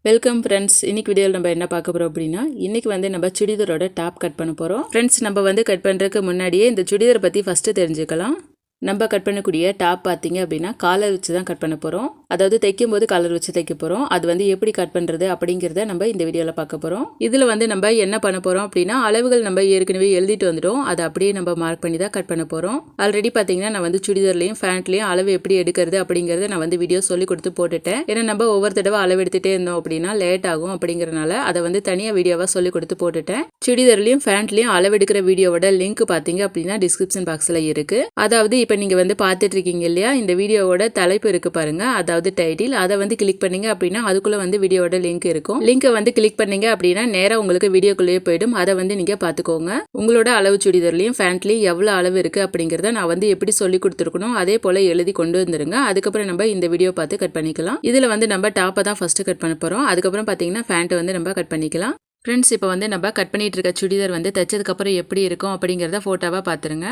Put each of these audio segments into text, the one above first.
Welcome friends. இன்னைக்கு வீடியோவில் நம்ம என்ன பார்க்க போகிறோம் அப்படின்னா, இன்னைக்கு வந்து நம்ம சுடிதாரோட டாப் கட் பண்ண போகிறோம். ஃப்ரெண்ட்ஸ், நம்ம வந்து கட் பண்ணுறதுக்கு முன்னாடியே இந்த சுடிதாரை பற்றி ஃபஸ்ட்டு தெரிஞ்சுக்கலாம். நம்ம கட் பண்ணக்கூடிய டாப் பார்த்தீங்க அப்படின்னா காலர் வச்சு தான் கட் பண்ண போகிறோம். அதாவது தைக்கும் போது காலர் வச்சு தைக்க போகிறோம். அது வந்து எப்படி கட் பண்ணுறது அப்படிங்கிறத நம்ம இந்த வீடியோவில் பார்க்க போகிறோம். இதில் வந்து நம்ம என்ன பண்ண போகிறோம் அப்படின்னா, அளவுகள் நம்ம ஏற்கனவே எழுதிட்டு வந்துட்டோம். அதை அப்படியே நம்ம மார்க் பண்ணி தான் கட் பண்ண போகிறோம். ஆல்ரெடி பார்த்தீங்கன்னா நான் வந்து சுடிதார்லையும் ஃபேண்ட்லையும் அளவு எப்படி எடுக்கிறது அப்படிங்கிறத நான் வந்து வீடியோ சொல்லி கொடுத்து போட்டுட்டேன். ஏன்னா நம்ம ஒவ்வொரு தடவை அளவு எடுத்துகிட்டே இருந்தோம் அப்படின்னா லேட் ஆகும். அப்படிங்கிறனால அதை வந்து தனியாக வீடியோவாக சொல்லி கொடுத்து போட்டுட்டேன். சுடிதார்லையும் ஃபேண்ட்லையும் அளவு எடுக்கிற வீடியோவோட லிங்க் பார்த்தீங்க அப்படின்னா டிஸ்கிரிப்ஷன் பாக்ஸில் இருக்குது. அதாவது இப்போ நீங்கள் வந்து பார்த்துட்டு இருக்கீங்க இல்லையா, இந்த வீடியோவோட தலைப்பு இருக்கு பாருங்க, அதாவது டைட்டில். அதை வந்து கிளிக் பண்ணீங்க அப்படின்னா அதுக்குள்ள வந்து வீடியோவோட லிங்க் இருக்கும். லிங்கை வந்து கிளிக் பண்ணீங்க அப்படின்னா நேரா உங்களுக்கு வீடியோக்குள்ளேயே போயிடும். அதை வந்து நீங்க பார்த்துக்கோங்க. உங்களோட அளவு சுடிதார்லையும் ஃபேண்ட்லையும் எவ்வளோ அளவு இருக்கு அப்படிங்கிறத நான் வந்து எப்படி சொல்லி கொடுத்துருக்கணும் அதே போல எழுதி கொண்டு வந்துருங்க. அதுக்கப்புறம் நம்ம இந்த வீடியோ பார்த்து கட் பண்ணிக்கலாம். இதுல வந்து நம்ம டாப்பை தான் ஃபர்ஸ்ட் கட் பண்ண போறோம். அதுக்கப்புறம் பார்த்தீங்கன்னா ஃபேண்ட் வந்து நம்ம கட் பண்ணிக்கலாம். ஃப்ரெண்ட்ஸ், இப்போ வந்து நம்ம கட் பண்ணிட்டு இருக்க சுடிதார் வந்து தைச்சதுக்கப்புறம் எப்படி இருக்கும் அப்படிங்கிறத ஃபோட்டோவாக பார்த்துருங்க.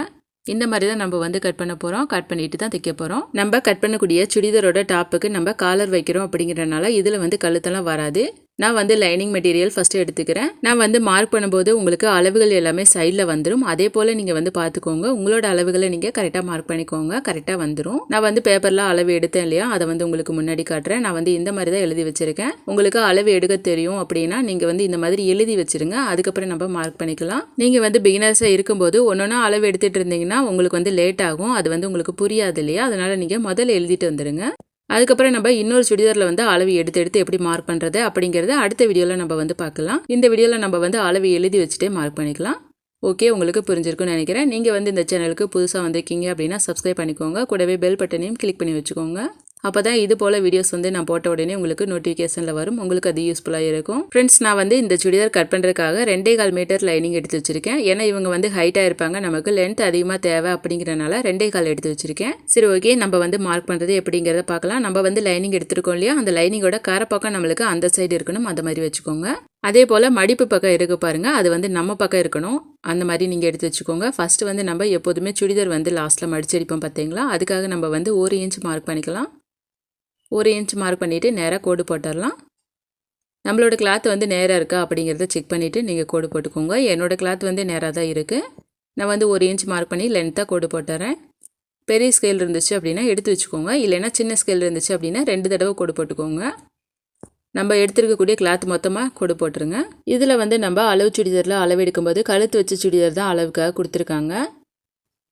இந்த மாதிரி தான் நம்ம வந்து கட் பண்ண போகிறோம். கட் பண்ணிட்டு தான் தைக்க போகிறோம். நம்ம கட் பண்ணக்கூடிய சுடிதாரோட டாப்புக்கு நம்ம காலர் வைக்கிறோம் அப்படிங்கிறனால இதில் வந்து கழுத்தெல்லாம் வராது. நான் வந்து லைனிங் மெட்டீரியல் ஃபர்ஸ்ட் எடுத்துக்கிறேன். நான் வந்து மார்க் பண்ணும்போது உங்களுக்கு அளவுகள் எல்லாமே சைடில் வந்துடும். அதே போல் நீங்கள் வந்து பார்த்துக்கோங்க. உங்களோட அளவுகளை நீங்கள் கரெக்டாக மார்க் பண்ணிக்கோங்க. கரெக்டாக வந்துடும். நான் வந்து பேப்பரில் அளவு எடுத்தேன் இல்லையா, அதை வந்து உங்களுக்கு முன்னாடி காட்டுறேன். நான் வந்து இந்த மாதிரி தான் எழுதி வச்சிருக்கேன். உங்களுக்கு அளவு எடுக்க தெரியும் அப்படின்னா நீங்கள் வந்து இந்த மாதிரி எழுதி வச்சிருங்க. அதுக்கப்புறம் நம்ம மார்க் பண்ணிக்கலாம். நீங்கள் வந்து பிகினர்ஸாக இருக்கும்போது ஒன்றொன்னா அளவு எடுத்துகிட்டு இருந்தீங்கன்னா உங்களுக்கு வந்து லேட் ஆகும். அது வந்து உங்களுக்கு புரியாது இல்லையா, அதனால நீங்கள் முதல்ல எழுதிட்டு வந்துடுங்க. அதுக்கப்புறம் நம்ம இன்னொரு சுடிதாரில் வந்து அளவு எடுத்து எப்படி மார்க் பண்ணுறது அப்படிங்கிறத அடுத்த வீடியோவில் நம்ம வந்து பார்க்கலாம். இந்த வீடியோவில் நம்ம வந்து அளவு எழுதி வச்சுட்டே மார்க் பண்ணிக்கலாம். ஓகே, உங்களுக்கு புரிஞ்சிருக்குன்னு நினைக்கிறேன். நீங்கள் வந்து இந்த சேனலுக்கு புதுசாக வந்திருக்கீங்க அப்படின்னா சப்ஸ்கிரைப் பண்ணிக்கோங்க. கூடவே பெல் பட்டனையும் கிளிக் பண்ணி வச்சுக்கோங்க. அப்போ தான் இது போல் வீடியோஸ் வந்து நான் போட்ட உடனே உங்களுக்கு நோட்டிஃபிகேஷனில் வரும். உங்களுக்கு அது யூஸ்ஃபுல்லாக இருக்கும். ஃப்ரெண்ட்ஸ், நான் வந்து இந்த சுடிதார் கட் பண்ணுறதுக்காக 2.25 மீட்டர் லைனிங் எடுத்து வச்சிருக்கேன். ஏன்னா இவங்க வந்து ஹைட்டாக இருப்பாங்க, நமக்கு லென்த் அதிகமாக தேவை அப்படிங்கிறனால 2.25 எடுத்து வச்சிருக்கேன். சரி, ஓகே, நம்ம வந்து மார்க் பண்ணுறது எப்படிங்கிறத பார்க்கலாம். நம்ம வந்து லைனிங் எடுத்துருக்கோம் இல்லையா, அந்த லைனிங்கோட கரப்பக்கம் நம்மளுக்கு அந்த சைடு இருக்கணும். அந்த மாதிரி வச்சுக்கோங்க. அதே போல் மடிப்பு பக்கம் இருக்கு பாருங்க, அது வந்து நம்ம பக்கம் இருக்கணும். அந்த மாதிரி நீங்கள் எடுத்து வச்சுக்கோங்க. ஃபர்ஸ்ட் வந்து நம்ம எப்போதுமே சுடிதார் வந்து லாஸ்ட்டில் மடிச்சடிப்போம் பார்த்தீங்களா, அதுக்காக நம்ம வந்து 1 இன்ச் மார்க் பண்ணிக்கலாம். 1 இன்ச் மார்க் பண்ணிவிட்டு நேராக கோடு போட்டுடலாம். நம்மளோட கிளாத் வந்து நேராக இருக்கா அப்படிங்கிறத செக் பண்ணிவிட்டு நீங்கள் கோடு போட்டுக்கோங்க. என்னோடய கிளாத் வந்து நேராக தான் இருக்குது. நான் வந்து 1 இன்ச் மார்க் பண்ணி லென்த்தாக கோடு போட்டுறேன். பெரிய ஸ்கேல் இருந்துச்சு அப்படின்னா எடுத்து வச்சுக்கோங்க. இல்லைன்னா சின்ன ஸ்கேல் இருந்துச்சு அப்படின்னா 2 தடவை கோடு போட்டுக்கோங்க. நம்ம எடுத்துருக்கக்கூடிய கிளாத் மொத்தமாக கோடு போட்டுருங்க. இதில் வந்து நம்ம அளவு சுடிதாரில் அளவு எடுக்கும்போது கழுத்து வச்ச சுடிதார் தான் அளவுக்காக கொடுத்துருக்காங்க.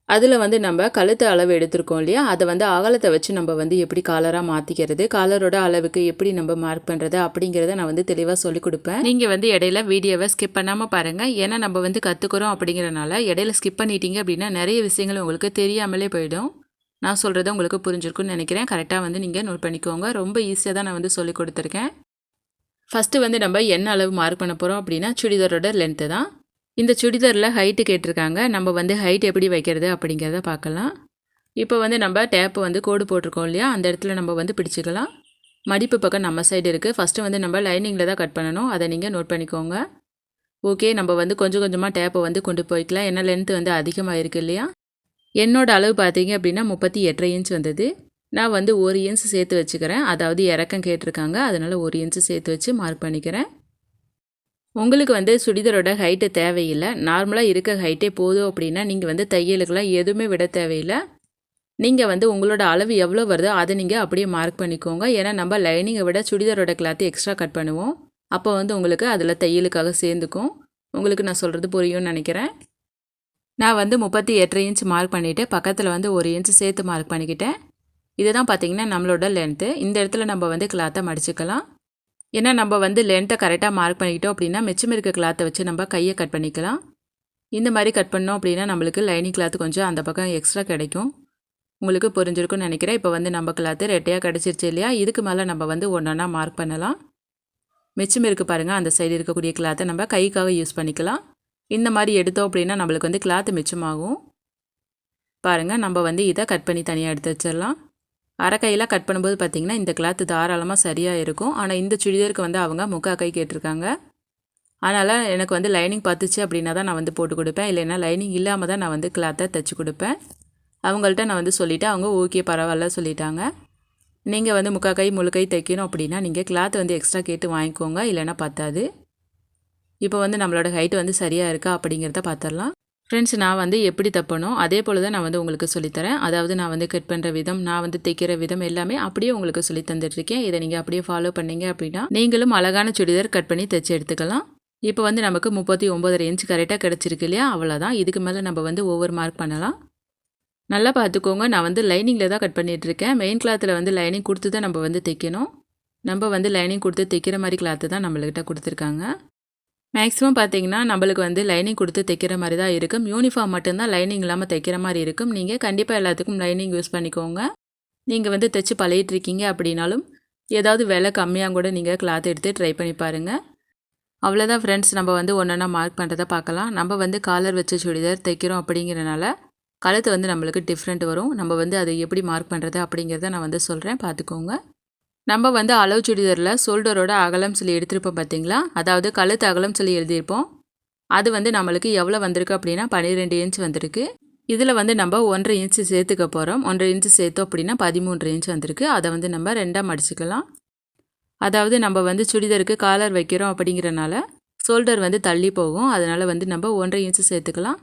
அதில் வந்து நம்ம கழுத்து அளவு எடுத்திருக்கோம் இல்லையா, அதை வந்து அகலத்தை வச்சு நம்ம வந்து எப்படி காலராக மாற்றிக்கிறது, காலரோட அளவுக்கு எப்படி நம்ம மார்க் பண்ணுறது அப்படிங்கிறத நான் வந்து தெளிவாக சொல்லிக் கொடுப்பேன். நீங்கள் வந்து இடையில வீடியோவை ஸ்கிப் பண்ணாமல் பாருங்கள். ஏன்னா நம்ம வந்து கற்றுக்குறோம் அப்படிங்கிறனால இடையில ஸ்கிப் பண்ணிட்டீங்க அப்படின்னா நிறைய விஷயங்கள் உங்களுக்கு தெரியாமலே போயிடும். நான் சொல்கிறத உங்களுக்கு புரிஞ்சிருக்குன்னு நினைக்கிறேன். கரெக்டாக வந்து நீங்கள் நோட் பண்ணிக்கோங்க. ரொம்ப ஈஸியாக தான் நான் வந்து சொல்லி கொடுத்துருக்கேன். ஃபஸ்ட்டு வந்து நம்ம என்ன அளவு மார்க் பண்ண போகிறோம் அப்படின்னா சுடிதாரோட லென்த்து தான். இந்த சுடிதாரில் ஹைட்டு கேட்டிருக்காங்க. நம்ம வந்து ஹைட் எப்படி வைக்கிறது அப்படிங்கிறத பார்க்கலாம். இப்போ வந்து நம்ம டேப்பு வந்து கோடு போட்டிருக்கோம் இல்லையா, அந்த இடத்துல நம்ம வந்து பிடிச்சிக்கலாம். மடிப்பு பக்கம் நம்ம சைடு இருக்குது. ஃபஸ்ட்டு வந்து நம்ம லைனிங்கில் தான் கட் பண்ணணும். அதை நீங்கள் நோட் பண்ணிக்கோங்க. ஓகே, நம்ம வந்து கொஞ்சம் கொஞ்சமாக டேப்பை வந்து கொண்டு போய்க்கலாம். ஏன்னா லென்த்து வந்து அதிகமாக இருக்குது இல்லையா. என்னோட அளவு பார்த்தீங்க அப்படின்னா 38.5 இன்ச் வந்தது. நான் வந்து 1 இன்ச் சேர்த்து வச்சுக்கிறேன். அதாவது இறக்கம் கேட்டிருக்காங்க, அதனால் 1 இன்ச் சேர்த்து வச்சு மார்க் பண்ணிக்கிறேன். உங்களுக்கு வந்து சுடிதாரோட ஹைட்டு தேவையில்லை, நார்மலாக இருக்க ஹைட்டே போதும் அப்படின்னா நீங்கள் வந்து தையலுக்கெல்லாம் எதுவுமே விட தேவையில்லை. நீங்கள் வந்து உங்களோட அளவு எவ்வளோ வருதோ அதை நீங்கள் அப்படியே மார்க் பண்ணிக்கோங்க. ஏன்னா நம்ம லைனிங்கை விட சுடிதாரோட கிளாத்து எக்ஸ்ட்ரா கட் பண்ணுவோம். அப்போ வந்து உங்களுக்கு அதில் தையலுக்காக சேர்ந்துக்கும். உங்களுக்கு நான் சொல்கிறது புரியும்னு நினைக்கிறேன். நான் வந்து 38.5 இன்ச் மார்க் பண்ணிவிட்டு பக்கத்தில் வந்து 1 இன்ச் சேர்த்து மார்க் பண்ணிக்கிட்டேன். இதுதான் பார்த்தீங்கன்னா நம்மளோட லென்த்து. இந்த இடத்துல நம்ம வந்து கிளாத்தை மடிச்சுக்கலாம். ஏன்னா நம்ம வந்து லென்த்தை கரெக்டாக மார்க் பண்ணிக்கிட்டோம் அப்படின்னா மிச்சம் இருக்க கிளாத்தை வச்சு நம்ம கையை கட் பண்ணிக்கலாம். இந்த மாதிரி கட் பண்ணோம் அப்படின்னா நம்மளுக்கு லைனிங் கிளாத் கொஞ்சம் அந்த பக்கம் எக்ஸ்ட்ரா கிடைக்கும். உங்களுக்கு புரிஞ்சிருக்குன்னு நினைக்கிறேன். இப்போ வந்து நம்ம கிளாத்து ரெட்டையாக கிடச்சிருச்சு இல்லையா, இதுக்கு மேலே நம்ம வந்து ஒன்றா மார்க் பண்ணலாம். மிச்சம் இருக்குது பாருங்கள், அந்த சைடு இருக்கக்கூடிய கிளாத்தை நம்ம கைக்காக யூஸ் பண்ணிக்கலாம். இந்த மாதிரி எடுத்தோம் அப்படின்னா நம்மளுக்கு வந்து கிளாத்து மிச்சமாகும். பாருங்கள், நம்ம வந்து இதை கட் பண்ணி தனியாக எடுத்து வச்சிடலாம். அரைக்கையில் கட் பண்ணும்போது பார்த்திங்கன்னா இந்த கிளாத்து தாராளமாக சரியாக இருக்கும். ஆனால் இந்த சுடிதாருக்கு வந்து அவங்க முக்கால் கை கேட்டிருக்காங்க. அதனால் எனக்கு வந்து லைனிங் பார்த்துச்சு அப்படின்னா தான் நான் வந்து போட்டு கொடுப்பேன். இல்லைன்னா லைனிங் இல்லாமல் தான் நான் வந்து கிளாத்தை தைச்சி கொடுப்பேன். அவங்கள்ட்ட நான் வந்து சொல்லிவிட்டு அவங்க ஓகே பரவாயில்ல சொல்லிட்டாங்க. நீங்கள் வந்து முக்கால் கை முழு கை தைக்கணும் அப்படின்னா நீங்கள் கிளாத் வந்து எக்ஸ்ட்ரா கேட்டு வாங்கிக்கோங்க, இல்லைன்னா பத்தாது. இப்போ வந்து நம்மளோட ஹைட் வந்து சரியாக இருக்கா அப்படிங்கிறத பார்த்துடலாம். ஃப்ரெண்ட்ஸ், நான் வந்து எப்படி தப்பணும் அதே போல் தான் நான் வந்து உங்களுக்கு சொல்லித்தரேன். அதாவது நான் வந்து கட் பண்ணுற விதம், நான் வந்து தைக்கிற விதம் எல்லாமே அப்படியே உங்களுக்கு சொல்லி தந்துட்டுருக்கேன். இதை நீங்கள் அப்படியே ஃபாலோ பண்ணீங்க அப்படின்னா நீங்களும் அழகான சுடிதார் கட் பண்ணி தைச்சி எடுத்துக்கலாம். இப்போ வந்து நமக்கு 39.5 இன்ச் கரெக்டாக கிடச்சிருக்கு இல்லையா? அவ்வளோதான். இதுக்கு மேலே நம்ம வந்து ஓவர் மார்க் பண்ணலாம். நல்லா பார்த்துக்கோங்க, நான் வந்து லைனிங்கில் தான் கட் பண்ணிகிட்ருக்கேன். மெயின் கிளாத்தில் வந்து லைனிங் கொடுத்து தான் நம்ம வந்து தைக்கணும். நம்ம வந்து லைனிங் கொடுத்து தைக்கிற மாதிரி கிளாத்து தான் நம்மள்கிட்ட கொடுத்துருக்காங்க. மேக்ஸிமம் பார்த்தீங்கன்னா நம்மளுக்கு வந்து லைனிங் கொடுத்து தைக்கிற மாதிரி தான் இருக்கும். யூனிஃபார்ம் மட்டும்தான் லைனிங் இல்லாமல் தைக்கிற மாதிரி இருக்கும். நீங்கள் கண்டிப்பாக எல்லாத்துக்கும் லைனிங் யூஸ் பண்ணிக்கோங்க. நீங்கள் வந்து தைச்சி பழகிட்டுருக்கீங்க அப்படின்னாலும் ஏதாவது விலை கம்மியாக கூட நீங்கள் கிளாத் எடுத்து ட்ரை பண்ணி பாருங்கள். அவ்வளோதான் ஃப்ரெண்ட்ஸ், நம்ம வந்து ஒன்றா மார்க் பண்ணுறதை பார்க்கலாம். நம்ம வந்து காலர் வச்ச சுடிதார் தைக்கிறோம் அப்படிங்கிறனால கழுத்து வந்து நம்மளுக்கு டிஃப்ரெண்ட் வரும். நம்ம வந்து அதை எப்படி மார்க் பண்ணுறது அப்படிங்கிறத நான் வந்து சொல்கிறேன், பார்த்துக்கோங்க. நம்ம வந்து அளவு சுடிதாரில் ஷோல்டரோட அகலம் சொல்லி எடுத்திருப்போம் பார்த்தீங்களா? அதாவது கழுத்து அகலம் சொல்லி எழுதியிருப்போம். அது வந்து நம்மளுக்கு எவ்வளோ வந்திருக்கு அப்படின்னா 12 இன்ச் வந்திருக்கு. இதில் வந்து நம்ம 1.5 இன்ச்சு சேர்த்துக்க போகிறோம். 1.5 இன்ச்சு சேர்த்தோம் அப்படின்னா 13 இன்ச் வந்திருக்கு. அதை வந்து நம்ம 2ஆக மடிச்சுக்கலாம். அதாவது நம்ம வந்து சுடிதாருக்கு காலர் வைக்கிறோம் அப்படிங்கிறனால ஷோல்டர் வந்து தள்ளி போகும். அதனால் வந்து நம்ம 1.5 இன்ச்சு சேர்த்துக்கலாம்.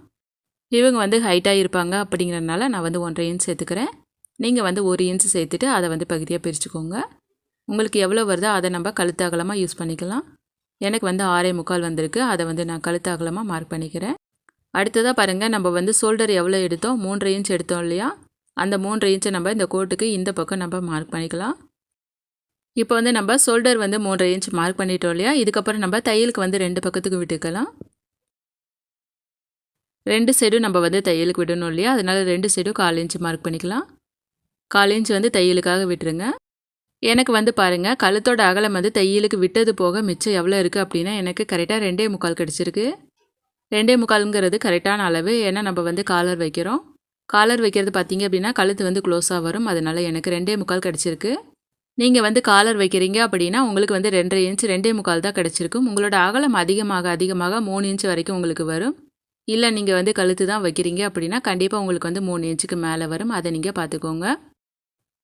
இவங்க வந்து ஹைட்டாக இருப்பாங்க அப்படிங்கிறனால நான் வந்து 1.5 இன்ச் சேர்த்துக்கிறேன். நீங்கள் வந்து 1 இன்ச்சு சேர்த்துட்டு அதை வந்து பகுதியாக பிரிச்சுக்கோங்க. உங்களுக்கு எவ்வளோ வருதோ அதை நம்ம கழுத்து அகலமாக யூஸ் பண்ணிக்கலாம். எனக்கு வந்து 6.25 வந்திருக்கு. அதை வந்து நான் கழுத்து அகலமாக மார்க் பண்ணிக்கிறேன். அடுத்ததாக பாருங்கள், நம்ம வந்து ஷோல்டர் எவ்வளோ எடுத்தோம்? 3.5 இன்ச் எடுத்தோம் இல்லையா? அந்த 3.5 இன்ச்சை நம்ம இந்த கோட்டுக்கு இந்த பக்கம் நம்ம மார்க் பண்ணிக்கலாம். இப்போ வந்து நம்ம ஷோல்டர் வந்து 3.5 இன்ச் மார்க் பண்ணிட்டோம் இல்லையா? இதுக்கப்புறம் நம்ம தையலுக்கு வந்து 2 பக்கத்துக்கு விட்டுக்கலாம். 2 சைடும் நம்ம வந்து தையலுக்கு விடணும் இல்லையா? அதனால் 2 சைடும் 1/4 இன்ச் மார்க் பண்ணிக்கலாம். 1/4 இன்ச் வந்து தையலுக்காக விட்டுருங்க. எனக்கு வந்து பாருங்கள், கழுத்தோட அகலம் வந்து தையலுக்கு விட்டது போக மிச்சம் எவ்வளோ இருக்குது அப்படின்னா எனக்கு கரெக்டாக 2.25 கிடச்சிருக்கு. 2.25ங்கிறது கரெக்டான அளவு. ஏன்னா நம்ம வந்து காலர் வைக்கிறோம். காலர் வைக்கிறது பார்த்தீங்க அப்படின்னா கழுத்து வந்து க்ளோஸாக வரும். அதனால் எனக்கு 2.25 கிடச்சிருக்கு. நீங்கள் வந்து காலர் வைக்கிறீங்க அப்படின்னா உங்களுக்கு வந்து 2.5 இன்ச் 2.25 தான் கிடச்சிருக்கும். உங்களோட அகலம் அதிகமாக 3 இன்ச் வரைக்கும் உங்களுக்கு வரும். இல்லை நீங்கள் வந்து கழுத்து தான் வைக்கிறீங்க அப்படின்னா கண்டிப்பாக உங்களுக்கு வந்து 3 இன்ச்சுக்கு மேலே வரும். அதை நீங்கள் பார்த்துக்கோங்க.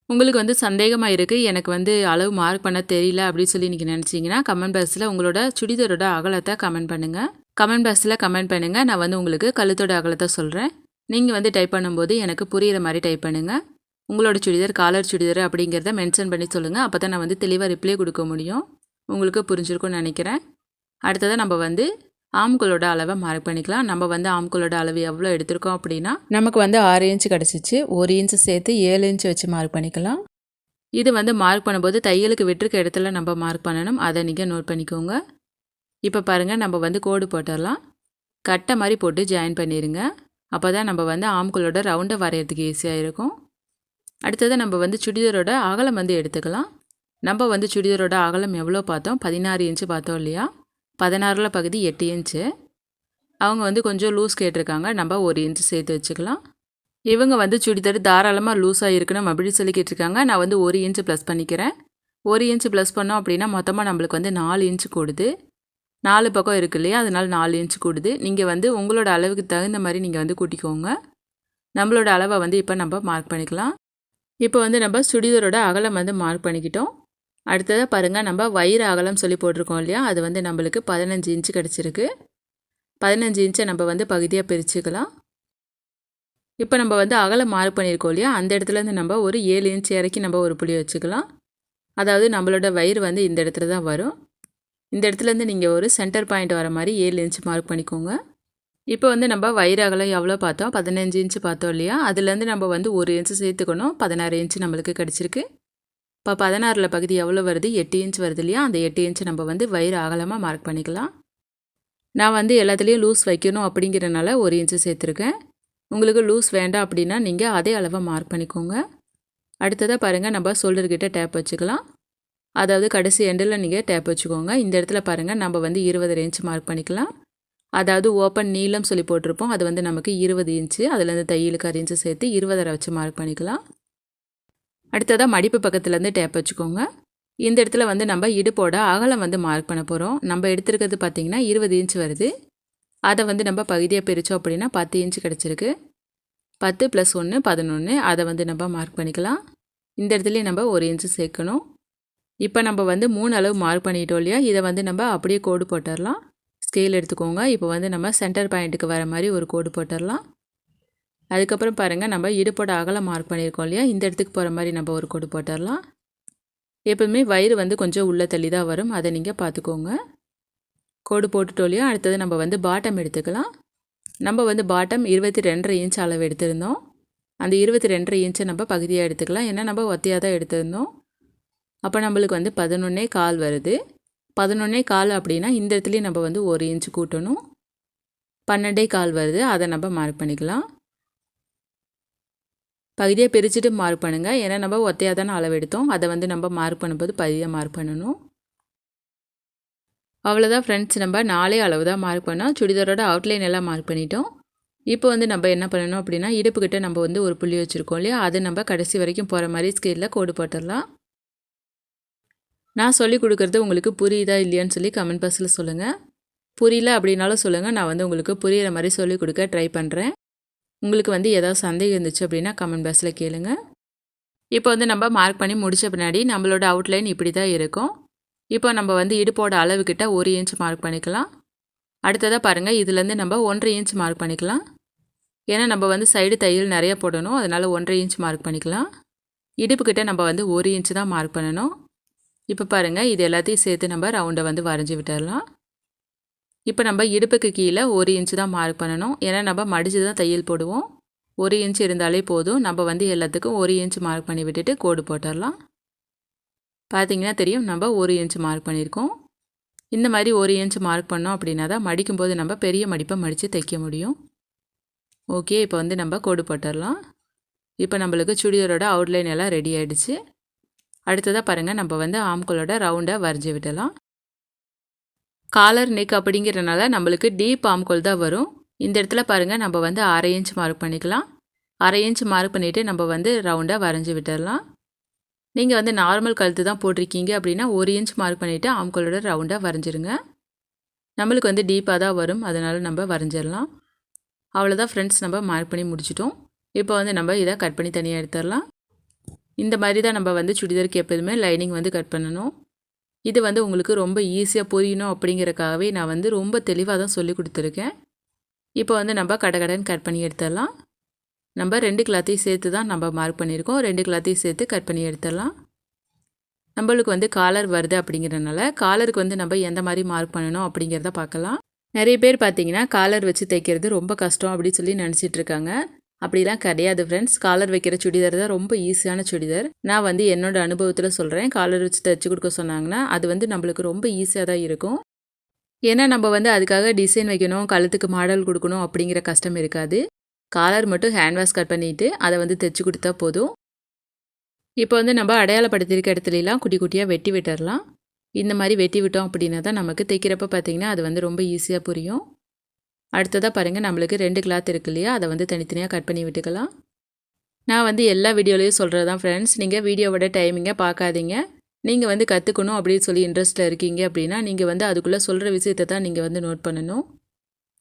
உங்களுக்கு வந்து சந்தேகமாக இருக்குது, எனக்கு வந்து அளவு மார்க் பண்ண தெரியல அப்படின்னு சொல்லி நீங்கள் நினச்சிங்கன்னா கமெண்ட் பாக்ஸில் உங்களோட சுடிதாரோட அகலத்தை கமெண்ட் பண்ணுங்கள். கமெண்ட் பாக்ஸில் கமெண்ட் பண்ணுங்கள். நான் வந்து உங்களுக்கு கழுத்தோட அகலத்தை சொல்கிறேன். நீங்கள் வந்து டைப் பண்ணும்போது எனக்கு புரிகிற மாதிரி டைப் பண்ணுங்கள். உங்களோட சுடிதார் காலர் சுடிதார் அப்படிங்கிறத மென்ஷன் பண்ணி சொல்லுங்கள். அப்போ தான் நான் வந்து தெளிவாக ரிப்ளை கொடுக்க முடியும். உங்களுக்கு புரிஞ்சிருக்கும்னு நினைக்கிறேன். அடுத்ததாக நம்ம வந்து ஆம்கோலோட அளவை மார்க் பண்ணிக்கலாம். நம்ம வந்து ஆம்கோலோட அளவு எவ்வளோ எடுத்திருக்கோம் அப்படின்னா நமக்கு வந்து 6 இன்ச் கிடச்சிச்சு. 1 இன்ச்சு சேர்த்து 7 இன்ச் வச்சு மார்க் பண்ணிக்கலாம். இது வந்து மார்க் பண்ணும்போது தையலுக்கு விட்டுருக்க இடத்துல நம்ம மார்க் பண்ணணும். அதை நீங்கள் நோட் பண்ணிக்கோங்க. இப்போ பாருங்கள், நம்ம வந்து கோடு போட்டுடலாம். கட்டை மாதிரி போட்டு ஜாயின் பண்ணிடுங்க. அப்போ தான் நம்ம வந்து ஆம்கோலோட ரவுண்டை வரைகிறதுக்கு ஈஸியாக இருக்கும். அடுத்தது நம்ம வந்து சுடிதாரோட அகலம் வந்து எடுத்துக்கலாம். நம்ம வந்து சுடிதாரோட அகலம் எவ்வளோ பார்த்தோம்? 16 இன்ச்சு பார்த்தோம் இல்லையா? 16ல் பகுதி 8 இன்ச்சு. அவங்க வந்து கொஞ்சம் லூஸ் கேட்டிருக்காங்க. நம்ம 1 இன்ச்சு சேர்த்து வச்சுக்கலாம். இவங்க வந்து சுடிதார் தாராளமாக லூஸாக இருக்கணும் அப்படின்னு சொல்லி கேட்டிருக்காங்க. நான் வந்து 1 இன்ச்சு ப்ளஸ் பண்ணிக்கிறேன். 1 இன்ச்சு ப்ளஸ் பண்ணோம் அப்படின்னா மொத்தமாக நம்மளுக்கு வந்து 4 இன்ச்சு கூடுது. 4 பக்கம் இருக்கு இல்லையா? அதனால் 4 இன்ச்சு கூடுது. நீங்கள் வந்து உங்களோட அளவுக்கு தகுந்த மாதிரி நீங்கள் வந்து கூட்டிக்கோங்க. நம்மளோட அளவை வந்து இப்போ நம்ம மார்க் பண்ணிக்கலாம். இப்போ வந்து நம்ம சுடிதாரோட அகலம் வந்து மார்க் பண்ணிக்கிட்டோம். அடுத்ததாக பாருங்கள், நம்ம வயிறு அகலம் சொல்லி போட்டிருக்கோம் இல்லையா? அது வந்து நம்மளுக்கு 15 இன்ச்சு கிடச்சிருக்கு. 15 இன்ச்சை நம்ம வந்து பகுதியாக பிரிச்சுக்கலாம். இப்போ நம்ம வந்து அகலம் மார்க் பண்ணியிருக்கோம் இல்லையா? அந்த இடத்துலேருந்து நம்ம ஒரு 7 இன்ச் இறக்கி நம்ம ஒரு புள்ளி வச்சுக்கலாம். அதாவது நம்மளோட வயிறு வந்து இந்த இடத்துல தான் வரும். இந்த இடத்துலேருந்து நீங்கள் ஒரு சென்டர் பாயிண்ட் வர மாதிரி 7 இன்ச் மார்க் பண்ணிக்கோங்க. இப்போ வந்து நம்ம வயிறு அகலம் எவ்வளோ பார்த்தோம்? 15 இன்ச்சு பார்த்தோம் இல்லையா? அதுலேருந்து நம்ம வந்து 1 இன்ச்சு சேர்த்துக்கணும். 16 இன்ச்சு நம்மளுக்கு கிடச்சிருக்கு. இப்போ 16ல் பகுதி எவ்வளோ வருது? 8 இன்ச் வருது இல்லையா? அந்த 8 இன்ச்சு நம்ம வந்து வயிறு அகலமாக மார்க் பண்ணிக்கலாம். நான் வந்து எல்லாத்துலேயும் லூஸ் வைக்கணும் அப்படிங்கிறனால 1 இன்ச்சு சேர்த்துருக்கேன். உங்களுக்கு லூஸ் வேண்டாம் அப்படின்னா நீங்கள் அதே அளவை மார்க் பண்ணிக்கோங்க. அடுத்ததாக பாருங்கள், நம்ம ஷோல்டர்கிட்ட டேப் வச்சுக்கலாம். அதாவது கடைசி எண்டில் நீங்கள் டேப் வச்சுக்கோங்க. இந்த இடத்துல பாருங்கள், நம்ம வந்து 20 இன்ச் மார்க் பண்ணிக்கலாம். அதாவது ஓப்பன் நீளம் சொல்லி போட்டிருப்போம். அது வந்து நமக்கு 20 இன்ச்சு. அதுலேருந்து தையலுக்கு 1 இன்ச்சு சேர்த்து 20 வச்சு மார்க் பண்ணிக்கலாம். அடுத்ததாக மடிப்பு பக்கத்துலேருந்து டேப் வச்சுக்கோங்க. இந்த இடத்துல வந்து நம்ம இடுப்போட அகலம் வந்து மார்க் பண்ண போகிறோம். நம்ம எடுத்துருக்கிறது பார்த்திங்கன்னா 20 இன்ச் வருது. அதை வந்து நம்ம பகுதியாக பிரித்தோம் அப்படின்னா 10 இன்ச் கிடச்சிருக்கு. 10 + 1 11. அதை வந்து நம்ம மார்க் பண்ணிக்கலாம். இந்த இடத்துலையும் நம்ம 1 இன்ச்சு சேர்க்கணும். இப்போ நம்ம வந்து 3 அளவு மார்க் பண்ணிட்டோம் இல்லையா, இதை வந்து நம்ம அப்படியே கோடு போட்டுடலாம். ஸ்கேல் எடுத்துக்கோங்க. இப்போ வந்து நம்ம சென்டர் பாயிண்ட்டுக்கு வர மாதிரி ஒரு கோடு போட்டுடலாம். அதுக்கப்புறம் பாருங்கள், நம்ம இடுப்போட அகலம் மார்க் பண்ணியிருக்கோம் இல்லையா, இந்த இடத்துக்கு போகிற மாதிரி நம்ம ஒரு கோடு போட்டுடலாம். எப்பவுமே வயிறு வந்து கொஞ்சம் உள்ள தள்ளி தான் வரும், அதை நீங்கள் பார்த்துக்கோங்க. கோடு போட்டுட்டோம் இல்லையா, அடுத்தது நம்ம வந்து பாட்டம் எடுத்துக்கலாம். நம்ம வந்து பாட்டம் 22.5 இன்ச் அளவு எடுத்திருந்தோம். அந்த 22.5 இன்ச்சை நம்ம பகுதியாக எடுத்துக்கலாம். ஏன்னா நம்ம ஒத்தையாக தான் எடுத்திருந்தோம். அப்போ நம்மளுக்கு வந்து 11.25 வருது. 11.25 அப்படின்னா இந்த இடத்துலையும் நம்ம வந்து 1 இன்ச் கூட்டணும். 12.25 வருது, அதை நம்ம மார்க் பண்ணிக்கலாம். பகுதியாக பிரிச்சுட்டு மார்க் பண்ணுங்கள். ஏன்னா நம்ம ஒத்தையாக தானே அளவு எடுத்தோம், அதை வந்து நம்ம மார்க் பண்ணும்போது பகுதியாக மார்க் பண்ணணும். அவ்வளோதான் ஃப்ரெண்ட்ஸ், நம்ம 4 அளவு தான் மார்க் பண்ணோம். சுடிதாரோட அவுட்லைன் எல்லாம் மார்க் பண்ணிட்டோம். இப்போ வந்து நம்ம என்ன பண்ணணும் அப்படின்னா, இடுப்புக்கிட்ட நம்ம வந்து ஒரு புள்ளி வச்சுருக்கோம் இல்லையா, அது நம்ம கடைசி வரைக்கும் போகிற மாதிரி ஸ்கேலில் கோடு போட்டுடலாம். நான் சொல்லி கொடுக்குறது உங்களுக்கு புரியுதா இல்லையான்னு சொல்லி கமெண்ட் பாக்ஸில் சொல்லுங்கள். புரியல அப்படின்னாலும் சொல்லுங்கள், நான் வந்து உங்களுக்கு புரிகிற மாதிரி சொல்லிக் கொடுக்க ட்ரை பண்ணுறேன். உங்களுக்கு வந்து ஏதாவது சந்தேகம் இருந்துச்சு அப்படின்னா கமெண்ட் பாக்ஸில் கேளுங்க. இப்போ வந்து நம்ம மார்க் பண்ணி முடித்த பின்னாடி நம்மளோட அவுட்லைன் இப்படி தான் இருக்கும். இப்போ நம்ம வந்து இடுப்போட அளவுக்கிட்ட 1 இன்ச் மார்க் பண்ணிக்கலாம். அடுத்ததாக பாருங்கள், இதுலேருந்து நம்ம 1.5 இன்ச் மார்க் பண்ணிக்கலாம். ஏன்னா நம்ம வந்து சைடு தையல் நிறைய போடணும், அதனால் 1.5 இன்ச் மார்க் பண்ணிக்கலாம். இடுப்புக்கிட்ட நம்ம வந்து 1 இன்ச் தான் மார்க் பண்ணணும். இப்போ பாருங்கள், இது எல்லாத்தையும் சேர்த்து நம்ம ரவுண்டை வந்து வரைஞ்சி விட்டுடலாம். இப்போ நம்ம இடுப்புக்கு கீழே 1 இன்ச் தான் மார்க் பண்ணணும். ஏன்னா நம்ம மடித்து தான் தையல் போடுவோம். 1 இன்ச் இருந்தாலே போதும். நம்ம வந்து எல்லாத்துக்கும் 1 இன்ச் மார்க் பண்ணி விட்டுட்டு கோடு போட்டுடலாம். பார்த்தீங்கன்னா தெரியும், நம்ம 1 இன்ச் மார்க் பண்ணியிருக்கோம். இந்த மாதிரி 1 இன்ச் மார்க் பண்ணோம் அப்படின்னா தான் மடிக்கும்போது நம்ம பெரிய மடிப்பை மடித்து தைக்க முடியும். ஓகே, இப்போ வந்து நம்ம கோடு போட்டுடலாம். இப்போ நம்மளுக்கு சுடிதாரோட அவுட்லைன் எல்லாம் ரெடி ஆகிடுச்சு. அடுத்ததாக பாருங்கள், நம்ம வந்து ஆம்கோலோட ரவுண்டை வரைஞ்சி விடலாம். காலர் நெக் அப்படிங்கிறனால நம்மளுக்கு டீப் ஆம்கோல் தான் வரும். இந்த இடத்துல பாருங்கள், நம்ம வந்து 1/2 இன்ச் மார்க் பண்ணிக்கலாம். 1/2 இன்ச் மார்க் பண்ணிவிட்டு நம்ம வந்து ரவுண்டாக வரைஞ்சி விட்டுடலாம். நீங்கள் வந்து நார்மல் கழுத்து தான் போட்டிருக்கீங்க அப்படின்னா 1 இன்ச் மார்க் பண்ணிவிட்டு ஆம்கோலோட ரவுண்டாக வரைஞ்சிருங்க. நம்மளுக்கு வந்து டீப்பாக தான் வரும், அதனால் நம்ம வரைஞ்சிடலாம். அவ்வளோதான் ஃப்ரெண்ட்ஸ், நம்ம மார்க் பண்ணி முடிச்சிட்டோம். இப்போ வந்து நம்ம இதை கட் பண்ணி தனியாக எடுத்துடலாம். இந்த மாதிரி தான் நம்ம வந்து சுடிதாருக்கு எப்போதுமே லைனிங் வந்து கட் பண்ணணும். இது வந்து உங்களுக்கு ரொம்ப ஈஸியாக புரியணும் அப்படிங்கிறக்காகவே நான் வந்து ரொம்ப தெளிவாக தான் சொல்லி கொடுத்துருக்கேன். இப்போ வந்து நம்ம கடகடன்னு கட் பண்ணி எடுத்துடலாம். நம்ம 2 கிளாத்தையும் சேர்த்து தான் நம்ம மார்க் பண்ணியிருக்கோம். 2 கிளாத்தையும் சேர்த்து கட் பண்ணி எடுத்துடலாம். நம்மளுக்கு வந்து காலர் வருது அப்படிங்கிறனால காலருக்கு வந்து நம்ம எந்த மாதிரி மார்க் பண்ணணும் அப்படிங்கிறத பார்க்கலாம். நிறைய பேர் பார்த்தீங்கன்னா காலர் வச்சு தைக்கிறது ரொம்ப கஷ்டம் அப்படின்னு சொல்லி நினச்சிட்டு இருக்காங்க. அப்படிலாம் கிடையாது ஃப்ரெண்ட்ஸ். காலர் வைக்கிற சுடிதார் தான் ரொம்ப ஈஸியான சுடிதார். நான் வந்து என்னோட அனுபவத்தில் சொல்கிறேன். காலர் வச்சு தைச்சி கொடுக்க சொன்னாங்கன்னா அது வந்து நம்மளுக்கு ரொம்ப ஈஸியாக தான் இருக்கும். ஏன்னா நம்ம வந்து அதுக்காக டிசைன் வைக்கணும், கழுத்துக்கு மாடல் கொடுக்கணும் அப்படிங்கிற கஷ்டம் இருக்காது. காலர் மட்டும் ஹேண்ட் வாஷ் கட் பண்ணிவிட்டு அதை வந்து தைச்சி கொடுத்தா போதும். இப்போ வந்து நம்ம அடையாளப்படுத்தியிருக்க இடத்துலலாம் குட்டி குட்டியாக வெட்டி விட்டுடலாம். இந்த மாதிரி வெட்டி விட்டோம் அப்படின்னா தான் நமக்கு தைக்கிறப்ப பார்த்திங்கன்னா அது வந்து ரொம்ப ஈஸியாக புரியும். அடுத்ததாக பாருங்கள், நம்மளுக்கு 2 கிளாத் இருக்கு இல்லையா, அதை வந்து தனித்தனியாக கட் பண்ணி விட்டுக்கலாம். நான் வந்து எல்லா வீடியோலையும் சொல்கிறது தான் ஃப்ரெண்ட்ஸ், நீங்கள் வீடியோவோட டைமிங்கை பார்க்காதீங்க. நீங்கள் வந்து கற்றுக்கணும் அப்படின்னு சொல்லி இன்ட்ரெஸ்ட்டில் இருக்கீங்க அப்படின்னா நீங்கள் வந்து அதுக்குள்ளே சொல்கிற விஷயத்தை தான் நீங்கள் வந்து நோட் பண்ணணும்.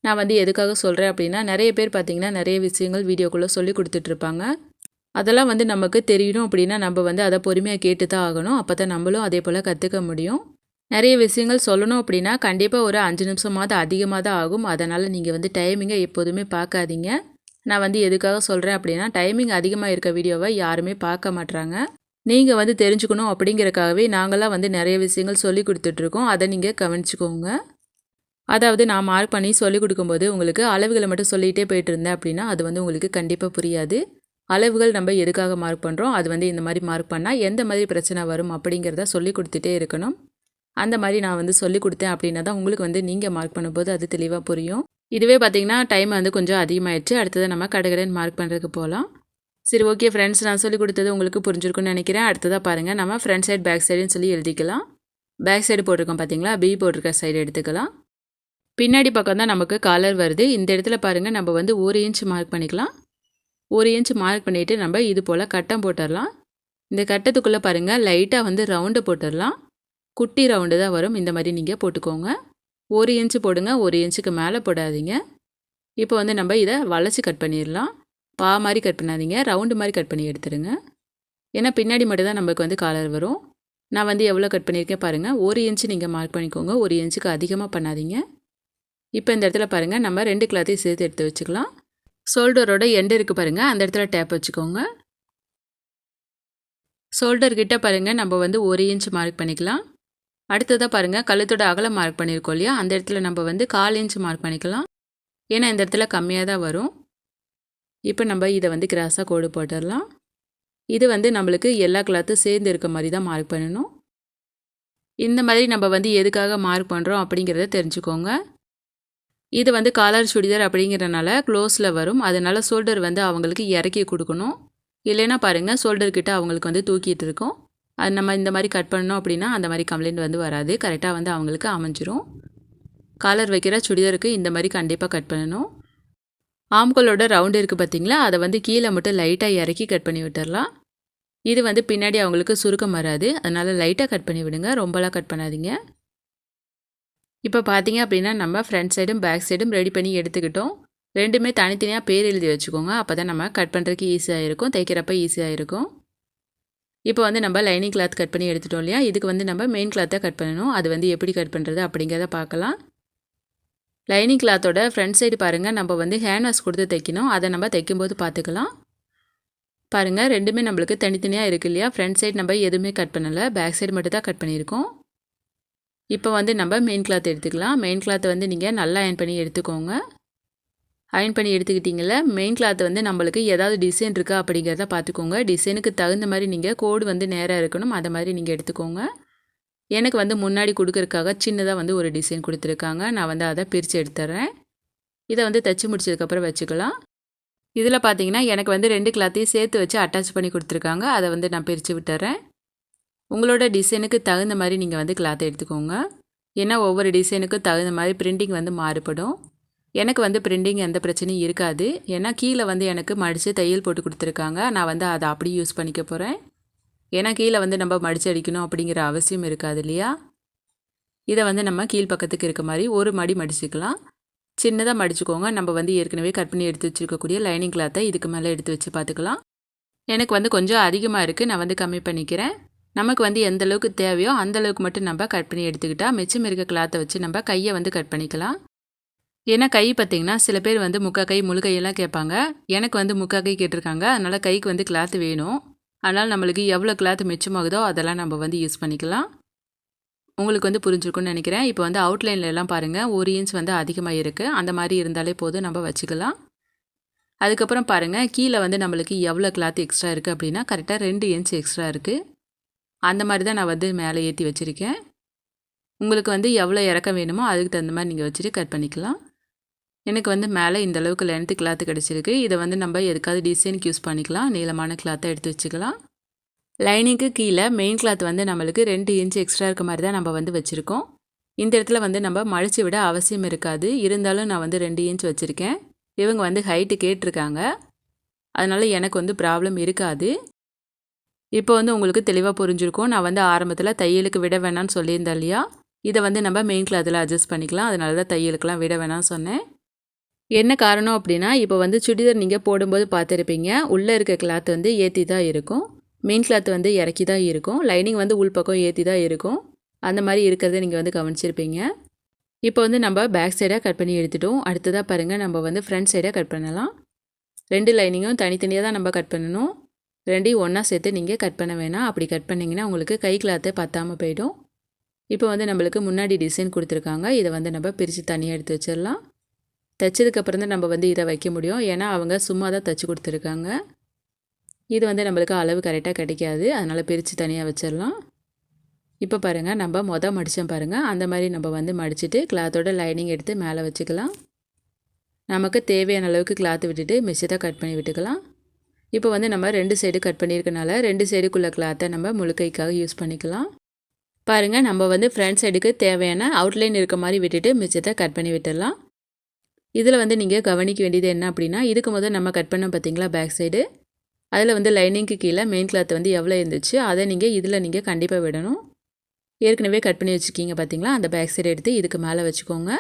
நான் வந்து எதுக்காக சொல்கிறேன் அப்படின்னா, நிறைய பேர் பார்த்திங்கன்னா நிறைய விஷயங்கள் வீடியோக்குள்ளே சொல்லி கொடுத்துட்ருப்பாங்க. அதெல்லாம் வந்து நமக்கு தெரியணும் அப்படின்னா நம்ம வந்து அதை பொறுமையாக கேட்டு தான் ஆகணும். அப்போ தான் நம்மளும் அதே போல் கற்றுக்க முடியும். நிறைய விஷயங்கள் சொல்லணும் அப்படின்னா கண்டிப்பாக ஒரு 5 நிமிஷமாவது அதிகமாக தான் ஆகும். அதனால் நீங்கள் வந்து டைமிங்கை எப்போதுமே பார்க்காதீங்க. நான் வந்து எதுக்காக சொல்கிறேன் அப்படின்னா, டைமிங் அதிகமாக இருக்க வீடியோவை யாருமே பார்க்க மாட்றாங்க. நீங்கள் வந்து தெரிஞ்சுக்கணும் அப்படிங்கிறக்காகவே நாங்களாம் வந்து நிறைய விஷயங்கள் சொல்லி கொடுத்துட்ருக்கோம். அதை நீங்கள் கவனிச்சுக்கோங்க. அதாவது நான் மார்க் பண்ணி சொல்லிக் கொடுக்கும்போது உங்களுக்கு அளவுகளை மட்டும் சொல்லிகிட்டே போயிட்டு இருந்தேன் அப்படின்னா அது வந்து உங்களுக்கு கண்டிப்பாக புரியாது. அளவுகள் நம்ம எதுக்காக மார்க் பண்ணுறோம், அது வந்து இந்த மாதிரி மார்க் பண்ணால் எந்த மாதிரி பிரச்சனை வரும் அப்படிங்கிறத சொல்லி கொடுத்துட்டே இருக்கணும். அந்த மாதிரி நான் வந்து சொல்லி கொடுத்தேன் அப்படின்னா தான் உங்களுக்கு வந்து நீங்கள் மார்க் பண்ணும்போது அது தெளிவாக புரியும். இதுவே பார்த்திங்கன்னா டைம் வந்து கொஞ்சம் அதிகமாகிடுச்சு. அடுத்தது நம்ம கடகடன் மார்க் பண்ணுறதுக்கு போகலாம். சரி, ஓகே ஃப்ரெண்ட்ஸ், நான் சொல்லி கொடுத்தது உங்களுக்கு புரிஞ்சிருக்குன்னு நினைக்கிறேன். அடுத்ததாக பாருங்கள், நம்ம ஃப்ரண்ட் சைடு பேக் சைடுன்னு சொல்லி எழுதிக்கலாம். பேக் சைடு போட்டிருக்கோம் பார்த்தீங்களா, பி போட்டிருக்க சைடு எடுத்துக்கலாம். பின்னாடி பக்கம் தான் நமக்கு காலர் வருது. இந்த இடத்துல பாருங்கள், நம்ம வந்து 1 இன்ச் மார்க் பண்ணிக்கலாம். 1 இன்ச் மார்க் பண்ணிவிட்டு நம்ம இது போல் கட்டம் போட்டுடலாம். இந்த கட்டத்துக்குள்ளே பாருங்கள், லைட்டாக வந்து ரவுண்டு போட்டுடலாம். குட்டி ரவுண்டு தான் வரும். இந்த மாதிரி நீங்கள் போட்டுக்கோங்க. 1 இன்ச்சு போடுங்க, 1 இன்ச்சுக்கு மேலே போடாதீங்க. இப்போ வந்து நம்ம இதை வளைச்சி கட் பண்ணிடலாம். பா மாதிரி கட் பண்ணாதீங்க, ரவுண்டு மாதிரி கட் பண்ணி எடுத்துடுங்க. ஏன்னா பின்னாடி மட்டும் தான் நமக்கு வந்து காலர் வரும். நான் வந்து எவ்வளோ கட் பண்ணியிருக்கேன் பாருங்கள். 1 இன்ச்சு நீங்கள் மார்க் பண்ணிக்கோங்க. 1 இன்ச்சுக்கு அதிகமாக பண்ணாதீங்க. இப்போ இந்த இடத்துல பாருங்கள், நம்ம 2 கிளாத்தையும் சேர்த்து எடுத்து வச்சுக்கலாம். ஷோல்டரோட எண்டு இருக்குது பாருங்கள், அந்த இடத்துல டேப் வச்சுக்கோங்க. ஷோல்டர் கிட்ட பாருங்கள், நம்ம வந்து 1 இன்ச் மார்க் பண்ணிக்கலாம். அடுத்ததாக பாருங்கள், கழுத்தோட அகலம் மார்க் பண்ணியிருக்கோம் இல்லையா, அந்த இடத்துல நம்ம வந்து 1/4 இன்ச் மார்க் பண்ணிக்கலாம். ஏன்னா இந்த இடத்துல கம்மியாக தான் வரும். இப்போ நம்ம இதை வந்து கிராஸாக கோடு போட்டுடலாம். இது வந்து நம்மளுக்கு எல்லா கிளாத்தும் சேர்ந்து இருக்க மாதிரி தான் மார்க் பண்ணணும். இந்த மாதிரி நம்ம வந்து எதுக்காக மார்க் பண்ணுறோம் அப்படிங்கிறத தெரிஞ்சுக்கோங்க. இது வந்து காலர் சுடிதார் அப்படிங்கிறனால க்ளோஸில் வரும். அதனால் ஷோல்டர் வந்து அவங்களுக்கு இறக்கி கொடுக்கணும். இல்லைன்னா பாருங்கள், ஷோல்டர் கிட்ட அவங்களுக்கு வந்து தூக்கிட்டு இருக்கும். அது நம்ம இந்த மாதிரி கட் பண்ணோம் அப்படின்னா அந்த மாதிரி கம்ப்ளைண்ட் வந்து வராது. கரெக்டாக வந்து அவங்களுக்கு அமைஞ்சிரும். காலர் வைக்கிற சுடிதாருக்கு இந்த மாதிரி கண்டிப்பாக கட் பண்ணணும். ஆம்கோலோட ரவுண்டு இருக்குது பார்த்தீங்களா, அதை வந்து கீழே மட்டும் லைட்டாக இறக்கி கட் பண்ணி விட்டுடலாம். இது வந்து பின்னாடி அவங்களுக்கு சுருக்கம் வராது. அதனால் லைட்டாக கட் பண்ணி விடுங்க, ரொம்பலாம் கட் பண்ணாதீங்க. இப்போ பார்த்தீங்க அப்படின்னா நம்ம ஃப்ரண்ட் சைடும் பேக் சைடும் ரெடி பண்ணி எடுத்துக்கிட்டோம். ரெண்டுமே தனித்தனியாக பேர் எழுதி வச்சுக்கோங்க. அப்போ தான் நம்ம கட் பண்ணுறதுக்கு ஈஸியாக இருக்கும், தைக்கிறப்ப ஈஸியாக இருக்கும். இப்போ வந்து நம்ம லைனிங் கிளாத் கட் பண்ணி எடுத்துட்டோம் இல்லையா, இதுக்கு வந்து நம்ம மெயின் கிளாத்தை கட் பண்ணணும். அது வந்து எப்படி கட் பண்ணுறது அப்படிங்கிறத பார்க்கலாம். லைனிங் கிளாத்தோட ஃப்ரண்ட் சைடு பாருங்கள், நம்ம வந்து ஹேண்ட் வாஷ் கொடுத்து தைக்கணும். அதை நம்ம தைக்கும்போது பார்த்துக்கலாம். பாருங்கள், ரெண்டுமே நம்மளுக்கு தனித்தனியாக இருக்குது இல்லையா. ஃப்ரண்ட் சைடு நம்ம எதுவுமே கட் பண்ணலை, பேக் சைடு மட்டும் தான் கட் பண்ணியிருக்கோம். இப்போ வந்து நம்ம மெயின் கிளாத் எடுத்துக்கலாம். மெயின் கிளாத்தை வந்து நீங்கள் நல்லா அயன் பண்ணி எடுத்துக்கோங்க. அயன் பண்ணி எடுத்துக்கிட்டிங்கள, மெயின் கிளாத் வந்து நம்மளுக்கு ஏதாவது டிசைன் இருக்கா அப்படிங்கிறத பார்த்துக்கோங்க. டிசைனுக்கு தகுந்த மாதிரி நீங்கள் கோடு வந்து நேராக இருக்கணும், அதை மாதிரி நீங்கள் எடுத்துக்கோங்க. எனக்கு வந்து முன்னாடி கொடுக்கறதுக்காக சின்னதாக வந்து ஒரு டிசைன் கொடுத்துருக்காங்க. நான் வந்து அதை பிரித்து எடுத்துட்றேன். இதை வந்து தைச்சி முடிச்சதுக்கப்புறம் வச்சுக்கலாம். இதில் பார்த்தீங்கன்னா எனக்கு வந்து 2 கிளாத்தையும் சேர்த்து வச்சு அட்டாச் பண்ணி கொடுத்துருக்காங்க. அதை வந்து நான் பிரித்து விட்டுறேன். உங்களோட டிசைனுக்கு தகுந்த மாதிரி நீங்கள் வந்து கிளாத்தை எடுத்துக்கோங்க. ஏன்னா ஒவ்வொரு டிசைனுக்கும் தகுந்த மாதிரி பிரிண்டிங் வந்து மாறுபடும். எனக்கு வந்து பிரிண்டிங் எந்த பிரச்சனையும் இருக்காது. ஏன்னா கீழே வந்து எனக்கு மடித்து தையல் போட்டு கொடுத்துருக்காங்க. நான் வந்து அதை அப்படியே யூஸ் பண்ணிக்க போகிறேன். ஏன்னா கீழே வந்து நம்ம மடித்து அடிக்கணும் அப்படிங்கிற அவசியம் இருக்காது இல்லையா. இதை வந்து நம்ம கீழ் பக்கத்துக்கு இருக்க மாதிரி ஒரு மடி மடிச்சுக்கலாம். சின்னதாக மடிச்சுக்கோங்க. நம்ம வந்து ஏற்கனவே கட் பண்ணி எடுத்து வச்சுருக்கக்கூடிய லைனிங் கிளாத்தை இதுக்கு மேலே எடுத்து வச்சு பார்த்துக்கலாம். எனக்கு வந்து கொஞ்சம் அதிகமாக இருக்குது, நான் வந்து கம்மி பண்ணிக்கிறேன். நமக்கு வந்து எந்த அளவுக்கு தேவையோ அந்த அளவுக்கு மட்டும் நம்ம கட் பண்ணி எடுத்துக்கிட்டால் மிச்சம் இருக்க கிளாத்தை வச்சு நம்ம கையை வந்து கட் பண்ணிக்கலாம். ஏன்னா கை பார்த்திங்கன்னா சில பேர் வந்து முக்கா கை முழு கையெல்லாம் கேட்பாங்க. எனக்கு வந்து முக்கா கை கேட்டிருக்காங்க. அதனால் கைக்கு வந்து கிளாத்து வேணும். அதனால் நம்மளுக்கு எவ்வளோ கிளாத் மிச்சமாகுதோ அதெல்லாம் நம்ம வந்து யூஸ் பண்ணிக்கலாம். உங்களுக்கு வந்து புரிஞ்சிருக்குன்னு நினைக்கிறேன். இப்போ வந்து அவுட்லைனில் எல்லாம் பாருங்கள், 1 இன்ச் வந்து அதிகமாக இருக்குது. அந்த மாதிரி இருந்தாலே போதும், நம்ம வச்சுக்கலாம். அதுக்கப்புறம் பாருங்கள், கீழே வந்து நம்மளுக்கு எவ்வளோ கிளாத் எக்ஸ்ட்ரா இருக்குது அப்படின்னா கரெக்டாக 2 இன்ச் எக்ஸ்ட்ரா இருக்குது. அந்த மாதிரி தான் நான் வந்து மேலே ஏற்றி வச்சுருக்கேன். உங்களுக்கு வந்து எவ்வளோ இறக்கம் வேணுமோ அதுக்கு தகுந்த மாதிரி நீங்கள் வச்சுட்டு கட் பண்ணிக்கலாம். எனக்கு வந்து மேலே இந்த அளவுக்கு லென்த்து கிளாத்து கிடச்சிருக்கு. இதை வந்து நம்ம எதுக்காவது டிசைனுக்கு யூஸ் பண்ணிக்கலாம். நீளமான கிளாத்தை எடுத்து வச்சுக்கலாம். லைனிங்க்கு கீழே மெயின் கிளாத் வந்து நம்மளுக்கு 2 இன்ச் எக்ஸ்ட்ரா இருக்க மாதிரி தான் நம்ம வந்து வச்சுருக்கோம். இந்த இடத்துல வந்து நம்ம மடித்து விட அவசியம் இருக்காது. இருந்தாலும் நான் வந்து 2 இன்ச் வச்சுருக்கேன். இவங்க வந்து ஹைட்டு கேட்டிருக்காங்க. அதனால் எனக்கு வந்து ப்ராப்ளம் இருக்காது. இப்போ வந்து உங்களுக்கு தெளிவாக புரிஞ்சிருக்கும். நான் வந்து ஆரம்பத்தில் தையலுக்கு விட வேணாம்னு சொல்லியிருந்தேன் இல்லையா. இதை வந்து நம்ம மெயின் கிளாத்தில் அட்ஜஸ்ட் பண்ணிக்கலாம். அதனால தான் தையலுக்கெலாம் விட வேணாம்னு சொன்னேன். என்ன காரணம் அப்படின்னா, இப்போ வந்து சுடிதார் நீங்கள் போடும்போது பார்த்துருப்பீங்க, உள்ளே இருக்க கிளாத் வந்து ஏற்றி தான் இருக்கும், மெயின் கிளாத் வந்து இறக்கி தான் இருக்கும், லைனிங் வந்து உள் பக்கம் ஏற்றி தான் இருக்கும். அந்த மாதிரி இருக்கிறத நீங்கள் வந்து கவனிச்சிருப்பீங்க. இப்போ வந்து நம்ம பேக் சைடாக கட் பண்ணி எடுத்துட்டோம். அடுத்ததாக பாருங்கள், நம்ம வந்து ஃப்ரண்ட் சைடாக கட் பண்ணலாம். 2 லைனிங்கும் தனித்தனியாக தான் நம்ம கட் பண்ணணும். 2ஐயும் ஒன்றா சேர்த்து நீங்கள் கட் பண்ண வேணாம். அப்படி கட் பண்ணிங்கன்னா உங்களுக்கு கை கிளாத்தை பத்தாமல் போயிடும். இப்போ வந்து நம்மளுக்கு முன்னாடி டிசைன் கொடுத்துருக்காங்க. இதை வந்து நம்ம பிரித்து தனியாக எடுத்து வச்சிடலாம். தைச்சதுக்கப்புறம் தான் நம்ம வந்து இதை வைக்க முடியும். ஏன்னா அவங்க சும்மா தான் தைச்சி கொடுத்துருக்காங்க. இது வந்து நம்மளுக்கு அளவு கரெக்டாக கிடைக்காது. அதனால் பிரித்து தனியாக வச்சிடலாம். இப்போ பாருங்கள், நம்ம மடித்தோம் பாருங்கள், அந்த மாதிரி நம்ம வந்து மடிச்சுட்டு கிளாத்தோட லைனிங் எடுத்து மேலே வச்சுக்கலாம். நமக்கு தேவையான அளவுக்கு கிளாத்து விட்டுட்டு மிச்சத்தை கட் பண்ணி விட்டுக்கலாம். இப்போ வந்து நம்ம 2 சைடு கட் பண்ணியிருக்கனால 2 சைடுக்குள்ளே கிளாத்தை நம்ம முழுக்கைக்காக யூஸ் பண்ணிக்கலாம். பாருங்கள், நம்ம வந்து ஃப்ரண்ட் சைடுக்கு தேவையான அவுட்லைன் இருக்க மாதிரி விட்டுட்டு மிச்சத்தை கட் பண்ணி விட்டுடலாம். இதில் வந்து நீங்கள் கவனிக்க வேண்டியது என்ன அப்படின்னா, இதுக்கு முதல் நம்ம கட் பண்ணோம் பார்த்தீங்களா பேக் சைடு, அதில் வந்து லைனிங்க்கு கீழே மெயின் கிளாத் வந்து எவ்வளோ இருந்துச்சு அதை நீங்கள் இதில் நீங்கள் கண்டிப்பாக விடணும். ஏற்கனவே கட் பண்ணி வச்சுக்கிங்க பார்த்தீங்களா, அந்த பேக் சைடு எடுத்து இதுக்கு மேலே வச்சுக்கோங்க.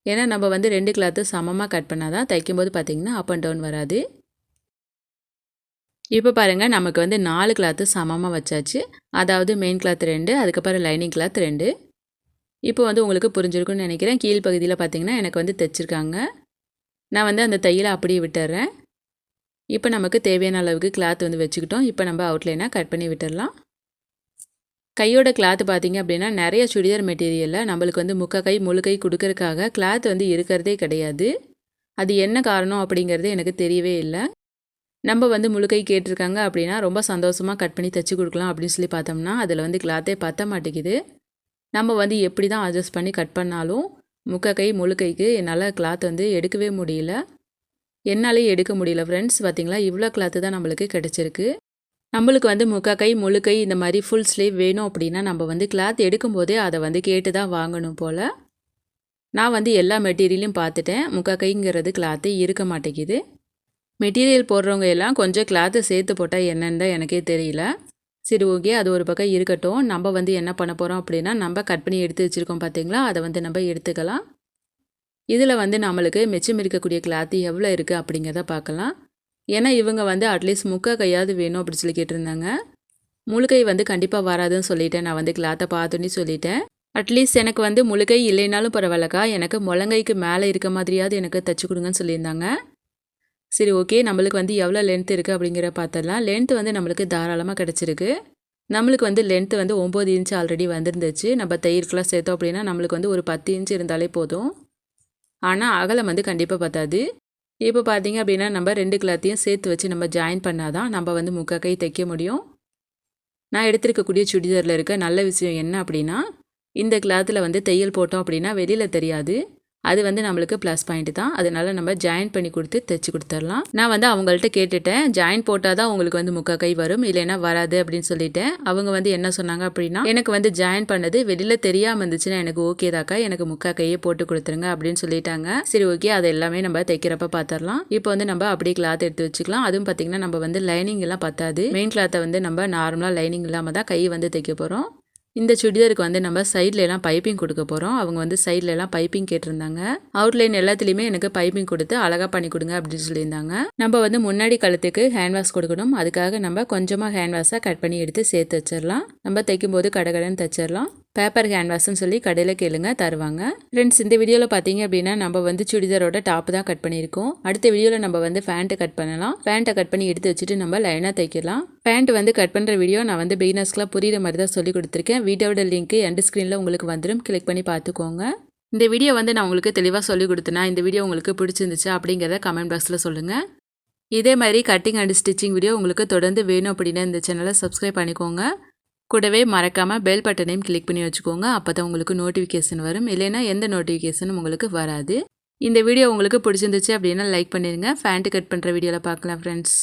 ஏன்னா நம்ம வந்து 2 கிளாத்து சமமாக கட் பண்ணால் தான் தைக்கும்போது பார்த்திங்கன்னா அப் அண்ட் டவுன் வராது. இப்போ பாருங்கள் நமக்கு வந்து 4 கிளாத்து சமமாக வச்சாச்சு. அதாவது மெயின் கிளாத் 2, அதுக்கப்புறம் லைனிங் கிளாத் 2. இப்போ வந்து உங்களுக்கு புரிஞ்சிருக்கும்னு நினைக்கிறேன். கீழ் பகுதியில் பார்த்தீங்கன்னா எனக்கு வந்து தைச்சிருக்காங்க. நான் வந்து அந்த தையலை அப்படியே விட்டுறேன். இப்போ நமக்கு தேவையான அளவுக்கு கிளாத் வந்து வச்சுக்கிட்டோம். இப்போ நம்ம அவுட்லைனாக கட் பண்ணி விட்டுடலாம். கையோட கிளாத் பார்த்தீங்க அப்படின்னா நிறைய சுடிதார் மெட்டீரியலில் நம்மளுக்கு வந்து முக்கா கை முழு கை கொடுக்கறதுக்காக கிளாத் வந்து இருக்கிறதே கிடையாது. அது என்ன காரணம் அப்படிங்கிறது எனக்கு தெரியவே இல்லை. நம்ம வந்து முழு கை கேட்டிருக்காங்க அப்படின்னா ரொம்ப சந்தோஷமாக கட் பண்ணி தைச்சி கொடுக்கலாம் அப்படின்னு சொல்லி பார்த்தோம்னா அதில் வந்து கிளாத்தே பத்த மாட்டேங்குது. நம்ம வந்து எப்படி தான் அட்ஜஸ்ட் பண்ணி கட் பண்ணாலும் முக்கா கை முழு கைக்கு என்னால் கிளாத் வந்து எடுக்கவே முடியல. என்னாலே எடுக்க முடியல ஃப்ரெண்ட்ஸ். பார்த்திங்களா இவ்வளோ கிளாத்து தான் நம்மளுக்கு கிடச்சிருக்கு. நம்மளுக்கு வந்து முக்கா கை முழு கை இந்த மாதிரி ஃபுல் ஸ்லீவ் வேணும் அப்படின்னா நம்ம வந்து கிளாத் எடுக்கும்போதே அதை வந்து கேட்டு தான் வாங்கணும் போல். நான் வந்து எல்லா மெட்டீரியலையும் பார்த்துட்டேன். முக்கா கைங்கிறது கிளாத்து இருக்க மாட்டேங்குது. மெட்டீரியல் போடுறவங்க எல்லாம் கொஞ்சம் கிளாத்து சேர்த்து போட்டால் என்னன்னு தான் எனக்கே தெரியல. சரி ஓகே, அது ஒரு பக்கம் இருக்கட்டும். நம்ம வந்து என்ன பண்ண போகிறோம் அப்படின்னா நம்ம கட் பண்ணி எடுத்து வச்சுருக்கோம் பார்த்தீங்களா, அதை வந்து நம்ம எடுத்துக்கலாம். இதில் வந்து நம்மளுக்கு மிச்சம் இருக்கக்கூடிய கிளாத்து எவ்வளோ இருக்குது அப்படிங்கிறத பார்க்கலாம். ஏன்னா இவங்க வந்து அட்லீஸ்ட் முக்கா கையாவது வேணும் அப்படின்னு சொல்லி கேட்டிருந்தாங்க. முழு கை வந்து கண்டிப்பாக வராதுன்னு சொல்லிட்டேன். நான் வந்து கிளாத்தை பார்த்துன்னு சொல்லிட்டேன். அட்லீஸ்ட் எனக்கு வந்து முழு கை இல்லைனாலும் பரவாயில்லக்கா, எனக்கு முழங்கைக்கு மேலே இருக்க மாதிரியாவது எனக்கு தைச்சி கொடுங்கன்னு சொல்லியிருந்தாங்க. சரி ஓகே, நம்மளுக்கு வந்து எவ்வளோ லென்த் இருக்குது அப்படிங்கிற பார்த்துடலாம். லென்த்து வந்து நம்மளுக்கு தாராளமாக கிடச்சிருக்கு. நம்மளுக்கு வந்து லென்த்து வந்து 9 இன்ச்சு ஆல்ரெடி வந்துருந்துச்சு. நம்ம தையலுக்குலாம் சேர்த்தோம் அப்படின்னா நம்மளுக்கு வந்து ஒரு 10 இன்ச்சு இருந்தாலே போதும். ஆனால் அகலம் வந்து கண்டிப்பாக பத்தாது. இப்போ பார்த்தீங்க அப்படின்னா நம்ம 2 கிளாத்தையும் சேர்த்து வச்சு நம்ம ஜாயின் பண்ணாதான் நம்ம வந்து முக்கா கை தைக்க முடியும். நான் எடுத்திருக்கக்கூடிய சுடிதாரில் இருக்க நல்ல விஷயம் என்ன அப்படின்னா, இந்த கிளாத்தில் வந்து தையல் போட்டோம் அப்படின்னா வெளியில் தெரியாது. அது வந்து நம்மளுக்கு ப்ளஸ் பாயிண்ட் தான். அதனால நம்ம ஜாயின் பண்ணி கொடுத்து தைச்சி கொடுத்துடலாம். நான் வந்து அவங்கள்ட்ட கேட்டுட்டேன், ஜாயின் போட்டால் தான் உங்களுக்கு வந்து முக்கா கை வரும், இல்லைன்னா வராது அப்படின்னு சொல்லிட்டேன். அவங்க வந்து என்ன சொன்னாங்க அப்படின்னா, எனக்கு வந்து ஜாயின் பண்ணது வெளியில் தெரியாமல் இருந்துச்சுன்னா எனக்கு ஓகே தாக்கா, எனக்கு முக்கா கையே போட்டு கொடுத்துருங்க அப்படின்னு சொல்லிட்டாங்க. சரி ஓகே, அது எல்லாமே நம்ம தைக்கிறப்ப பார்த்துடலாம். இப்போ வந்து நம்ம அப்படியே கிளாத் எடுத்து வச்சுக்கலாம். அதுவும் பார்த்தீங்கன்னா நம்ம வந்து லைனிங் எல்லாம் பத்தாது. மெயின் கிளாத்தை வந்து நம்ம நார்மலாக லைனிங் இல்லாமல் தான் கை வந்து தைக்க போகிறோம். இந்த சுடிதாருக்கு வந்து நம்ம சைடில் எல்லாம் பைப்பிங் கொடுக்க போகிறோம். அவங்க வந்து சைடில் எல்லாம் பைப்பிங் கேட்டிருந்தாங்க. அவுட்லைன் எல்லாத்துலேயுமே எனக்கு பைப்பிங் கொடுத்து அழகாக பண்ணி கொடுங்க அப்படின்னு சொல்லியிருந்தாங்க. நம்ம வந்து முன்னாடி கழுத்துக்கு ஹேண்ட் வாஷ் கொடுக்கணும். அதுக்காக நம்ம கொஞ்சமாக ஹேண்ட் வாஷை கட் பண்ணி எடுத்து சேர்த்து வச்சிடலாம். நம்ம தைக்கும் போது கடகடன்னு தைச்சிடலாம். பேப்பர் ஹேண்ட் வாஷ்னு சொல்லி கடையில் கேளுங்க, தருவாங்க. ஃப்ரெண்ட்ஸ், இந்த வீடியோவில் பார்த்தீங்க அப்படின்னா நம்ம வந்து சுடிதாரோட டாப் தான் கட் பண்ணியிருக்கோம். அடுத்த வீடியோவில் நம்ம வந்து பேண்ட்டை கட் பண்ணலாம். பேண்ட்டை கட் பண்ணி எடுத்து வச்சுட்டு நம்ம லைனாக தைக்கலாம். பேண்ட் வந்து கட் பண்ணுற வீடியோ நான் வந்து பிகினர்ஸ்க்குலாம் புரியுற மாதிரி தான் சொல்லி கொடுத்துருக்கேன். வீடியோட லிங்க் எண்ட் ஸ்க்ரீனில் உங்களுக்கு வந்துடும், கிளிக் பண்ணி பார்த்துக்கோங்க. இந்த வீடியோ வந்து நான் உங்களுக்கு தெளிவாக சொல்லி கொடுத்தேன்னா இந்த வீடியோ உங்களுக்கு பிடிச்சிருந்துச்சு அப்படிங்கிறத கமெண்ட் பாக்ஸில் சொல்லுங்கள். இதே மாதிரி கட்டிங் அண்ட் ஸ்டிச்சிங் வீடியோ உங்களுக்கு தொடர்ந்து வேணும் அப்படின்னா இந்த சேனலை சப்ஸ்கிரைப் பண்ணிக்கோங்க. கூடவே மறக்காமல் பெல் பட்டனையும் கிளிக் பண்ணி வச்சுக்கோங்க. அப்போ தான் உங்களுக்கு நோட்டிஃபிகேஷன் வரும். இல்லைன்னா எந்த நோட்டிஃபிகேஷனும் உங்களுக்கு வராது. இந்த வீடியோ உங்களுக்கு பிடிச்சிருந்துச்சு அப்படின்னா லைக் பண்ணிடுங்க. பேண்ட் கட் பண்ணுற வீடியோவில் பார்க்கலாம் ஃப்ரெண்ட்ஸ்.